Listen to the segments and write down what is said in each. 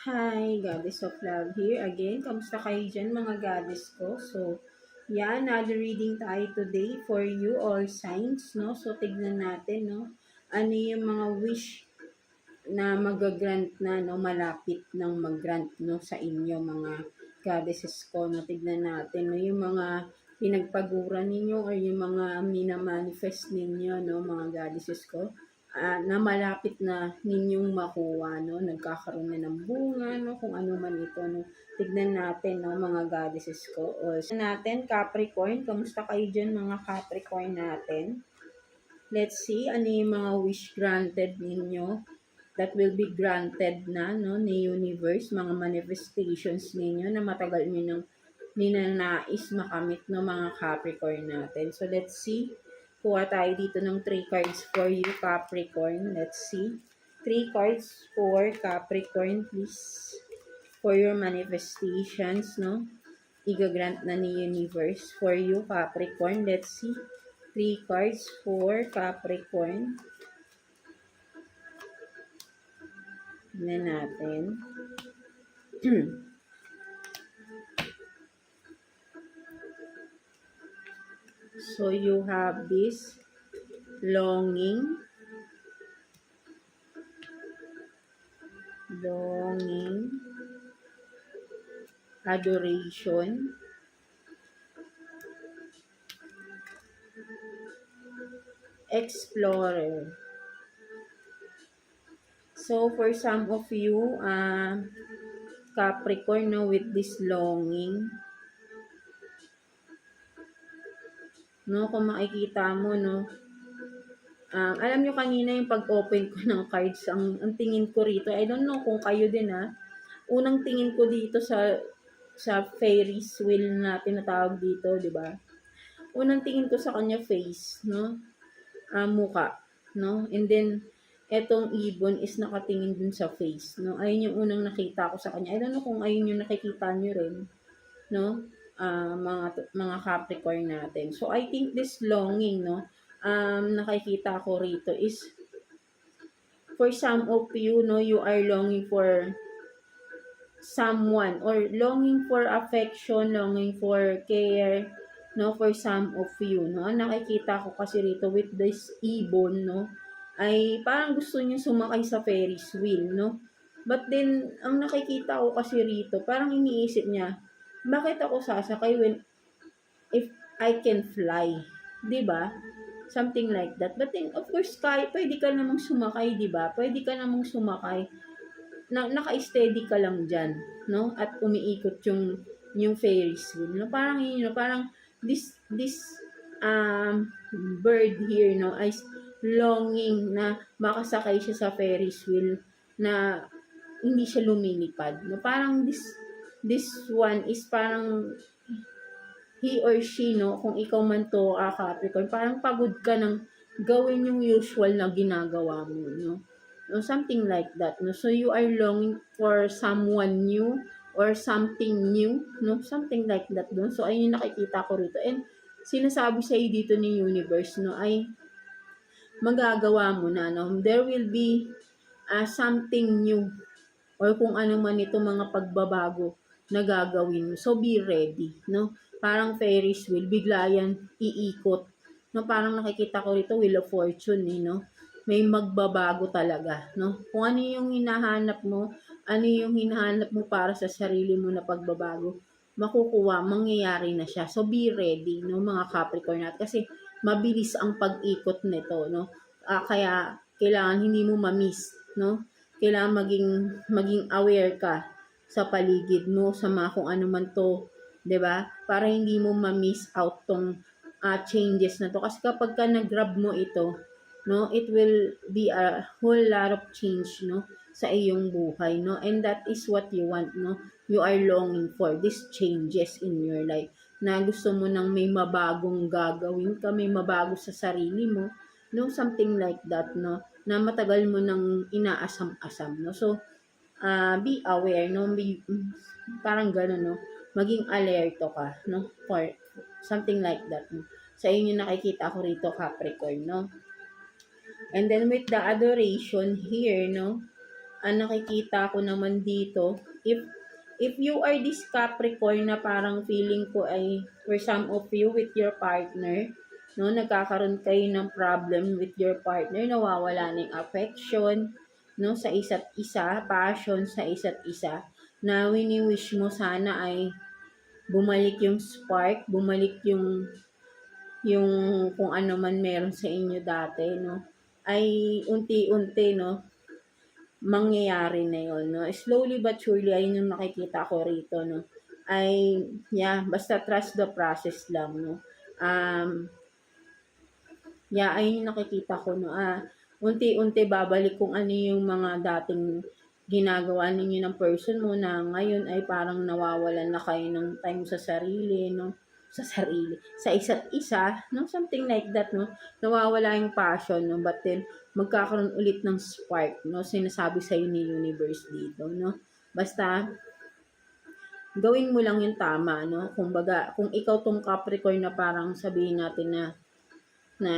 Hi, Goddess of Love here again. Kamusta kayo dyan mga goddess ko? So, another reading tayo today for you all signs, no? So, tignan natin, no? Ano yung mga wish na mag-grant na, no? Malapit ng mag-grant, no? Sa inyo, mga goddesses ko, no? Tignan natin, no? Yung mga pinagpaguran ninyo or yung mga minamanifest ninyo, no? Mga goddesses ko na malapit na ninyong makuha, no? Nagkakaroon na ng bunga, no? Kung ano man ito, no? Tignan natin, no? Mga goddesses ko. O, natin, Capricorn. Kamusta kayo dyan, mga Capricorn natin? Let's see, ano yung mga wish granted ninyo that will be granted na, no? Ni universe, mga manifestations ninyo na matagal nyo nang ninanais makamit, no? Mga Capricorn natin. So, let's see. Kuha tayo dito ng 3 cards for you, Capricorn. Let's see. 3 cards for Capricorn, please. For your manifestations, no? Igagrant na ni universe for you, Capricorn. Let's see. 3 cards for Capricorn. Tignan natin. So, you have this longing, adoration, explorer. So, for some of you, Capricorn, no, with this longing, no, kung makikita mo, no, alam nyo kanina yung pag-open ko ng cards, ang tingin ko rito, I don't know kung kayo din unang tingin ko dito sa Ferris wheel na tinatawag dito, di ba? Unang tingin ko sa kanya face, no, muka, no, and then, etong ibon is nakatingin dun sa face, no, ayun yung unang nakita ko sa kanya, I don't know kung ayun yung nakikita nyo rin, no, mga Capricorn natin. So, I think this longing, no, nakikita ko rito is, for some of you, no, you are longing for someone or longing for affection, longing for care, no, for some of you, no. Nakikita ko kasi rito with this ibon, no, ay parang gusto niya sumakay sa Ferris wheel, no. But then, ang nakikita ko kasi rito, parang iniisip niya, bakit ako sasakay if I can fly, 'di ba? Something like that. But then, of course, pwede ka namang sumakay, 'di ba? Pwede ka namang sumakay naka-steady ka lang diyan, no? At umiikot yung Ferris wheel. No, parang yun, no, parang this bird here, no, ay longing na makasakay siya sa Ferris wheel na hindi siya lumilipad. No, parang this one is parang he or she, no, kung ikaw man to, Capricorn, parang pagod ka ng gawin yung usual na ginagawa mo, no? No, something like that, no? So, you are longing for someone new or something new, no? Something like that, no? So, ayun yung nakikita ko rito. And, sinasabi sa iyo dito ni universe, no, ay magagawa mo na, no? There will be something new or kung ano man ito mga pagbabago na gagawin mo. So, be ready, no? Parang Ferris wheel, bigla yan iikot. No, parang nakikita ko rito, Wheel of Fortune, no? May magbabago talaga, no? Kung ano yung hinahanap mo, ano yung hinahanap mo para sa sarili mo na pagbabago, makukuha, mangyayari na siya. So, be ready, no, mga Capricorn natin. Kasi, mabilis ang pag-ikot nito, no? Kaya, kailangan hindi mo ma-miss, no? Kailangan maging aware ka sa paligid mo, sa mga kung ano man to, 'di ba? Para hindi mo ma-miss out tong changes na to. Kasi kapag ka nag-grab mo ito, no, it will be a whole lot of change, no, sa iyong buhay, no, and that is what you want, no, you are longing for these changes in your life, na gusto mo nang may mabagong gagawin ka, may mabago sa sarili mo, no, something like that, no, na matagal mo nang inaasam-asam, no. So, be aware, no, parang gano'n, no, maging alerto ka, no, for something like that, no. Sa inyo nakikita ko rito, Capricorn, no. And then with the adoration here, no, ang nakikita ko naman dito, if you are this Capricorn na parang feeling ko ay for some of you with your partner, no, nagkakaroon kayo ng problem with your partner, nawawala na yung affection, no, sa isa't isa, passion sa isa't isa, na wini-wish mo sana ay bumalik yung spark, bumalik yung kung ano man meron sa inyo dati, no, ay unti-unti, no, mangyayari na yun, no. Slowly but surely, ayun yung nakikita ko rito, no. Ay, yeah, basta trust the process lang, no. Yeah, ayun yung nakikita ko, no. Unti-unti babalik kung ano yung mga dating ginagawa ninyo ng person mo na ngayon ay parang nawawalan na kayo ng time sa sarili, no. Sa sarili, sa isa't isa, no, something like that, no. Nawawala yung passion, no, but then magkakaroon ulit ng spark, no, sinasabi sa ni universe dito, no. Basta gawin mo lang yung tama, no. Kumbaga, kung ikaw tong Capricorn na parang sabihin natin na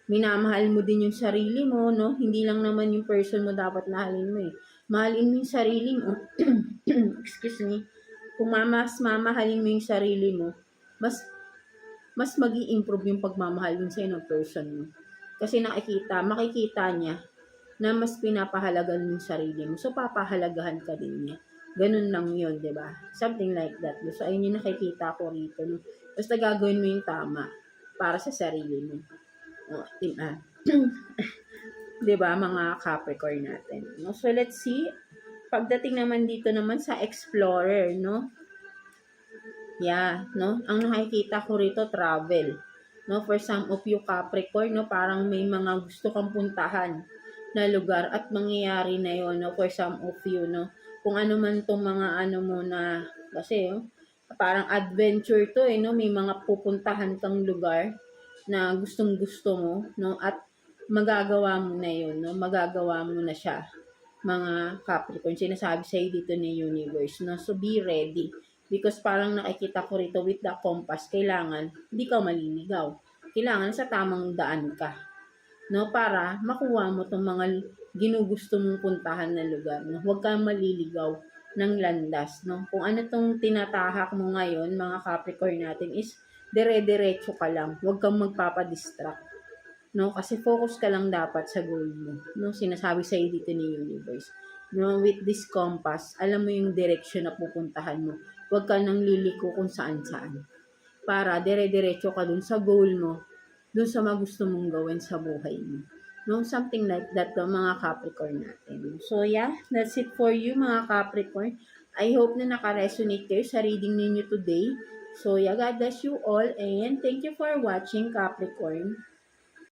minamahal mo din yung sarili mo, no. Hindi lang naman yung person mo dapat mahalin mo, eh. Mahalin mo yung sarili mo. Excuse me. Kung mamahalin mo yung sarili mo, mas magi-improve yung pagmamahal dun sa'yo ng person mo. Kasi makikita niya na mas pinapahalagan mo yung sarili mo. So, papahalagahan ka din niya. Ganun lang yun, di ba? Something like that. So, ayun yung nakikita ko rito. No? Basta gagawin mo yung tama para sa sarili mo. O, diba? Diba, mga Capricorn natin. No? So, let's see. Pagdating naman dito naman sa Explorer, no? Yeah, no? Ang nakikita ko rito, travel. No, for some of you Capricorn, no, parang may mga gusto kang puntahan na lugar at mangyayari na yon, no, for some of you, no. Kung ano man tong mga ano mo na kasi parang adventure to, no, may mga pupuntahan kang lugar na gustong-gusto mo, no, at magagawa mo na yon, no, magagawa mo na siya, mga Capricorn. Sinasabi sa dito ni universe, no, so be ready. Because parang nakikita ko rito with the compass, kailangan hindi ka maliligaw. Kailangan sa tamang daan ka. No, para makuha mo tong mga ginugusto mong puntahan na lugar. No? Huwag kang maliligaw ng landas. No? Kung ano tong tinatahak mo ngayon, mga Capricorn natin, is dire-diretso ka lang. Huwag kang magpapadistract. No? Kasi focus ka lang dapat sa goal mo. No? Sinasabi sa dito ni universe. No, with this compass, alam mo yung direction na pupuntahan mo. Huwag ka nang liliko kung saan-saan. Para dire-diretso ka dun sa goal mo, dun sa magusto mong gawin sa buhay mo. No, something like that, mga Capricorn natin. So yeah, that's it for you, mga Capricorn. I hope na naka-resonate kayo sa reading ninyo today. So yeah, God bless you all and thank you for watching, Capricorn.